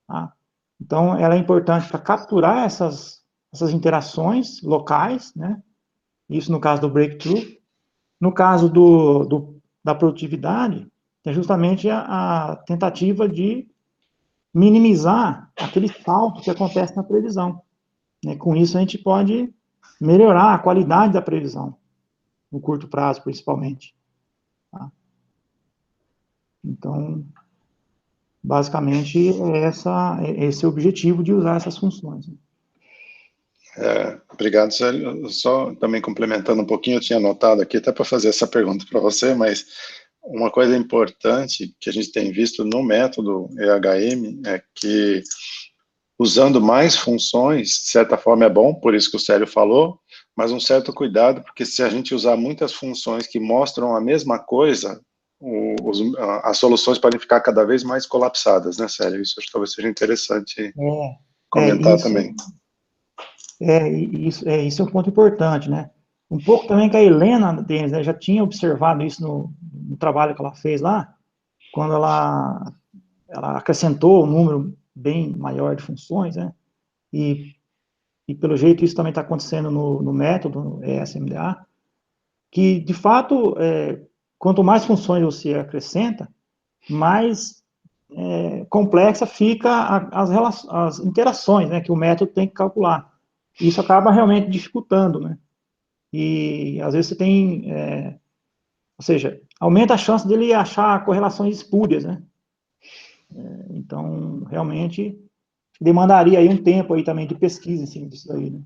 Tá? Então, ela é importante para capturar essas interações locais, né? Isso no caso do breakthrough. No caso da produtividade, é justamente a tentativa de minimizar aquele salto que acontece na previsão. Né? Com isso, a gente pode melhorar a qualidade da previsão, no curto prazo, principalmente. Tá? Então, Basicamente, esse é o objetivo de usar essas funções. Obrigado, Célio. Só também complementando um pouquinho, eu tinha anotado aqui até para fazer essa pergunta para você, mas uma coisa importante que a gente tem visto no método EHM é que usando mais funções, de certa forma é bom, por isso que o Célio falou, mas um certo cuidado, porque se a gente usar muitas funções que mostram a mesma coisa, as soluções podem ficar cada vez mais colapsadas, né, Célio? Isso acho que talvez seja interessante comentar também. Isso é um ponto importante, né? Um pouco também que a Helena Denis, né, já tinha observado isso no trabalho que ela fez lá, quando ela acrescentou um número bem maior de funções, né? E pelo jeito isso também está acontecendo no método no ESMDA, que de fato, quanto mais funções você acrescenta, mais complexa fica as interações, né, que o método tem que calcular. Isso acaba realmente dificultando, né? E às vezes você tem, ou seja, aumenta a chance dele achar correlações espúrias, né? Então, realmente, demandaria aí um tempo aí também de pesquisa em cima disso daí, né?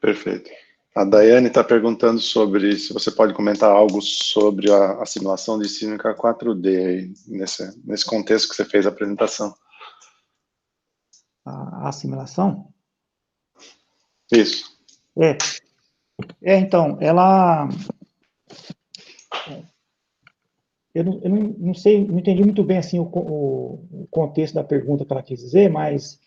Perfeito. A Daiane está perguntando sobre se você pode comentar algo sobre a simulação de Cínica 4D aí, nesse contexto que você fez a apresentação. A assimilação? Isso. Então, ela... Eu não sei, não entendi muito bem assim o contexto da pergunta que ela quis dizer, mas...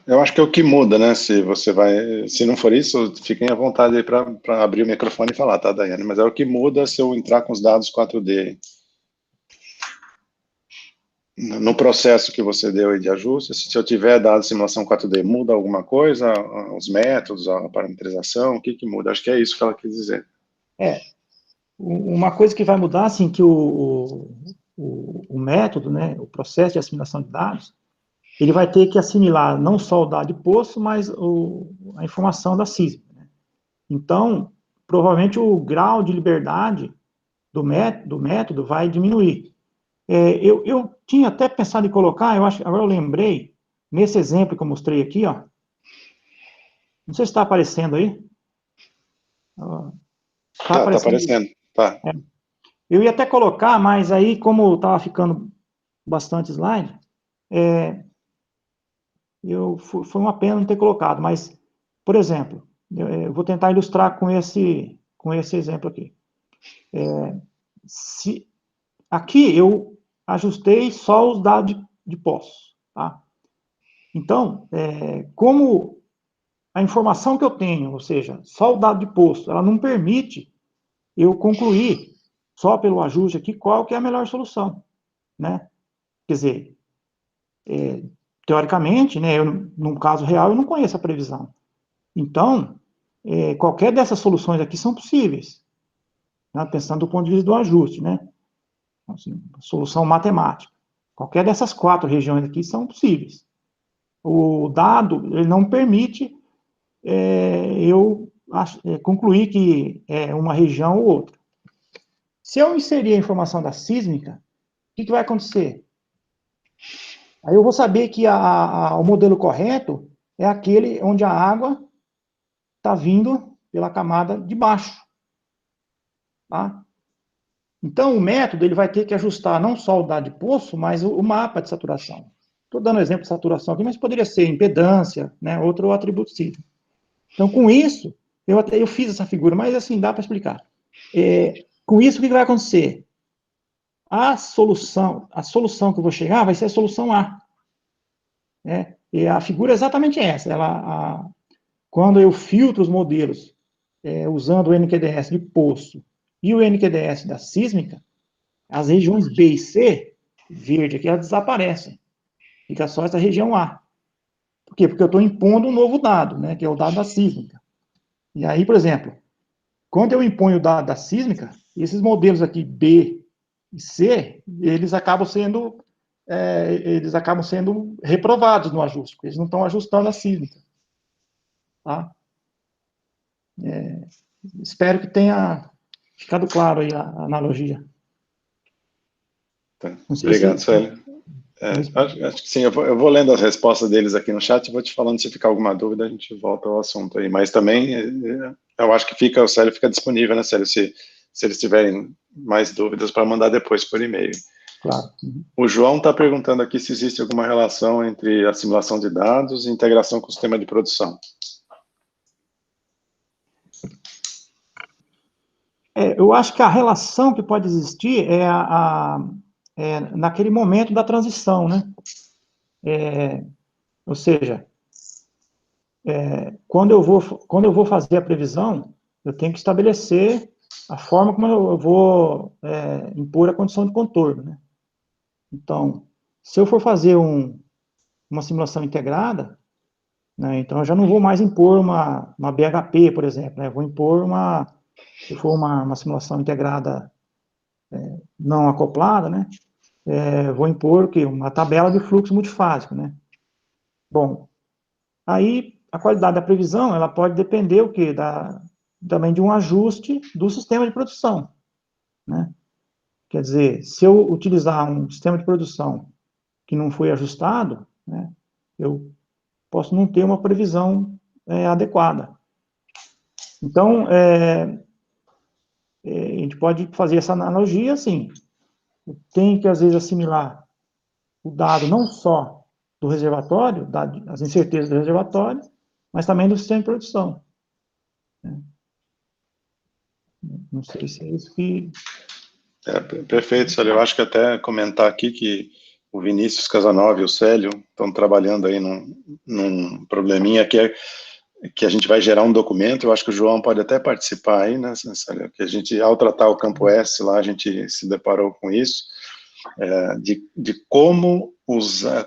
Eu acho que é o que muda, né? Se não for isso, fiquem à vontade aí para abrir o microfone e falar, tá, Daiane? Mas é o que muda se eu entrar com os dados 4D. No processo que você deu aí de ajuste, se eu tiver dado simulação 4D, muda alguma coisa? Os métodos, a parametrização, o que muda? Acho que é isso que ela quis dizer. Uma coisa que vai mudar, assim, que o método, né, o processo de assimilação de dados, ele vai ter que assimilar não só o dado de poço, mas a informação da sísmica, né? Então, provavelmente o grau de liberdade do método vai diminuir. Eu tinha até pensado em colocar, agora eu lembrei, nesse exemplo que eu mostrei aqui, ó, não sei se está aparecendo aí. Está Tá aparecendo. aparecendo. Tá. Eu ia até colocar, mas aí, como estava ficando bastante slide, foi uma pena não ter colocado. Mas, por exemplo, eu vou tentar ilustrar com esse exemplo aqui. Aqui eu ajustei só os dados de poços, tá? Então, como a informação que eu tenho, ou seja, só o dado de poço, ela não permite eu concluir, só pelo ajuste aqui, qual que é a melhor solução, né? Quer dizer, teoricamente, né, num caso real, eu não conheço a previsão. Então, qualquer dessas soluções aqui são possíveis, né, pensando do ponto de vista do ajuste, né? Assim, solução matemática. Qualquer dessas 4 regiões aqui são possíveis. O dado, ele não permite eu concluir que é uma região ou outra. Se eu inserir a informação da sísmica, o que vai acontecer? Aí eu vou saber que o modelo correto é aquele onde a água está vindo pela camada de baixo. Tá? Então, o método ele vai ter que ajustar não só o dado de poço, mas o mapa de saturação. Estou dando um exemplo de saturação aqui, mas poderia ser impedância, né, outro atributo sísmico. Então, com isso, eu fiz essa figura, mas assim, dá para explicar. Com isso, o que vai acontecer? A solução que eu vou chegar vai ser a solução A. Né? E a figura é exatamente essa. Quando eu filtro os modelos usando o NQDS de poço e o NQDS da sísmica, as regiões B e C, verde aqui, elas desaparecem. Fica só essa região A. Por quê? Porque eu estou impondo um novo dado, né, que é o dado da sísmica. E aí, por exemplo, quando eu imponho o dado da sísmica, esses modelos aqui B e C, eles acabam sendo reprovados no ajuste, porque eles não estão ajustando a sísmica. Tá? Espero que tenha ficado claro aí a analogia. Tá. Obrigado, Célio. Acho que sim, eu vou lendo as respostas deles aqui no chat e vou te falando, se ficar alguma dúvida, a gente volta ao assunto aí. Mas também, eu acho que o Célio fica disponível, né, Célio, se eles tiverem mais dúvidas, para mandar depois por e-mail. Claro. O João está perguntando aqui se existe alguma relação entre a simulação de dados e integração com o sistema de produção. Eu acho que a relação que pode existir é naquele momento da transição, né? Ou seja, quando eu vou fazer a previsão, eu tenho que estabelecer a forma como eu vou impor a condição de contorno, né? Então, se eu for fazer uma simulação integrada, né, então eu já não vou mais impor uma BHP, por exemplo, né? Eu vou impor se for uma simulação integrada não acoplada, né? Vou impor o quê? Uma tabela de fluxo multifásico, né? Bom, aí a qualidade da previsão, ela pode depender o quê? Também de um ajuste do sistema de produção, né? Quer dizer, se eu utilizar um sistema de produção que não foi ajustado, né, eu posso não ter uma previsão adequada. Então, a gente pode fazer essa analogia assim, tem que, às vezes, assimilar o dado não só do reservatório, as incertezas do reservatório, mas também do sistema de produção. Não sei se é isso que... Perfeito, Célio. Eu acho que até comentar aqui que o Vinícius Casanova e o Célio estão trabalhando aí num probleminha que a gente vai gerar um documento. Eu acho que o João pode até participar aí, né, Célio? Que a gente, ao tratar o campo S lá, a gente se deparou com isso, de como usar,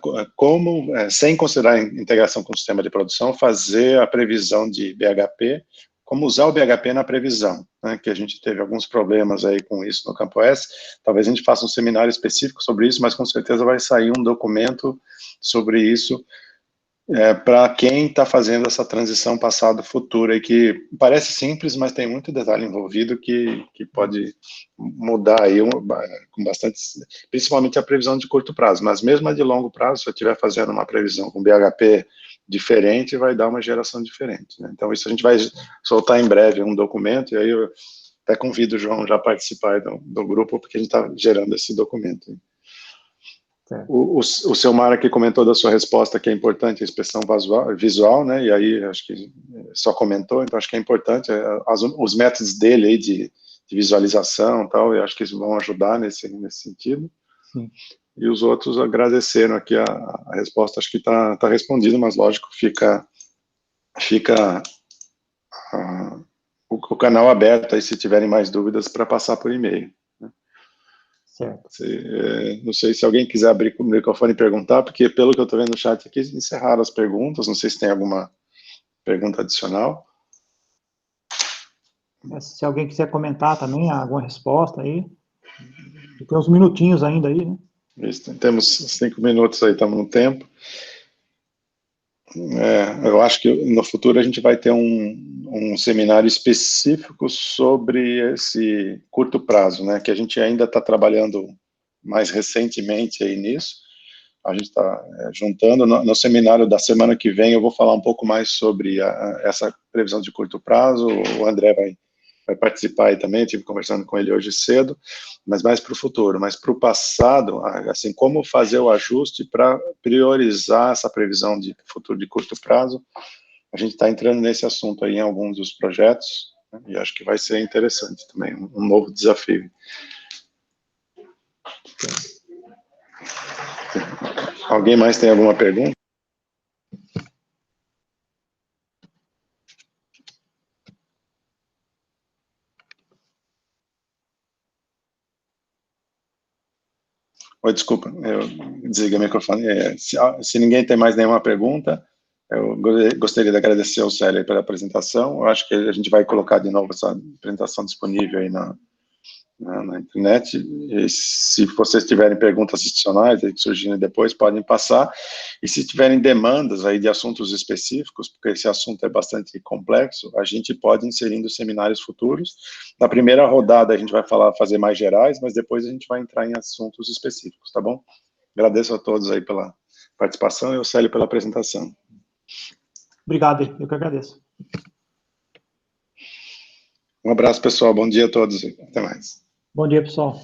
sem considerar a integração com o sistema de produção, fazer a previsão de BHP, como usar o BHP na previsão, né, que a gente teve alguns problemas aí com isso no campo S. Talvez a gente faça um seminário específico sobre isso, mas com certeza vai sair um documento sobre isso, para quem está fazendo essa transição passado-futuro, e que parece simples, mas tem muito detalhe envolvido que pode mudar aí com bastante, principalmente a previsão de curto prazo, mas mesmo a de longo prazo, se eu estiver fazendo uma previsão com BHP diferente, vai dar uma geração diferente, né? Então isso a gente vai soltar em breve um documento, e aí eu até convido o João já a participar do grupo, porque a gente está gerando esse documento. O seu Mara aqui comentou da sua resposta que é importante a inspeção visual, né, e aí acho que só comentou, então acho que é importante os métodos dele aí de visualização e tal, e acho que eles vão ajudar nesse sentido. Sim. E os outros agradeceram aqui a resposta, acho que está respondido, mas lógico, fica o canal aberto aí se tiverem mais dúvidas para passar por e-mail. Certo. Não sei se alguém quiser abrir o microfone e perguntar, porque pelo que eu estou vendo no chat aqui, encerraram as perguntas, não sei se tem alguma pergunta adicional. Se alguém quiser comentar também alguma resposta aí, tem uns minutinhos ainda aí, né? Isso, temos 5 minutos aí, estamos no tempo. Eu acho que no futuro a gente vai ter um seminário específico sobre esse curto prazo, né, que a gente ainda está trabalhando mais recentemente aí nisso. A gente está juntando. No seminário da semana que vem eu vou falar um pouco mais sobre essa previsão de curto prazo. O André vai participar aí também, eu estive conversando com ele hoje cedo, mas mais para o futuro. Mas para o passado, assim, como fazer o ajuste para priorizar essa previsão de futuro de curto prazo, a gente está entrando nesse assunto aí em alguns dos projetos, né, e acho que vai ser interessante também, um novo desafio. Alguém mais tem alguma pergunta? Oi, desculpa, eu desliguei o microfone. Se ninguém tem mais nenhuma pergunta, eu gostaria de agradecer ao Célio pela apresentação. Eu acho que a gente vai colocar de novo essa apresentação disponível aí na internet, e se vocês tiverem perguntas adicionais aí que surgirem depois, podem passar, e se tiverem demandas aí de assuntos específicos, porque esse assunto é bastante complexo, a gente pode ir inserindo seminários futuros. Na primeira rodada a gente vai fazer mais gerais, mas depois a gente vai entrar em assuntos específicos, tá bom? Agradeço a todos aí pela participação e ao Célio pela apresentação. Obrigado, eu que agradeço. Um abraço, pessoal. Bom dia a todos. Até mais. Bom dia, pessoal.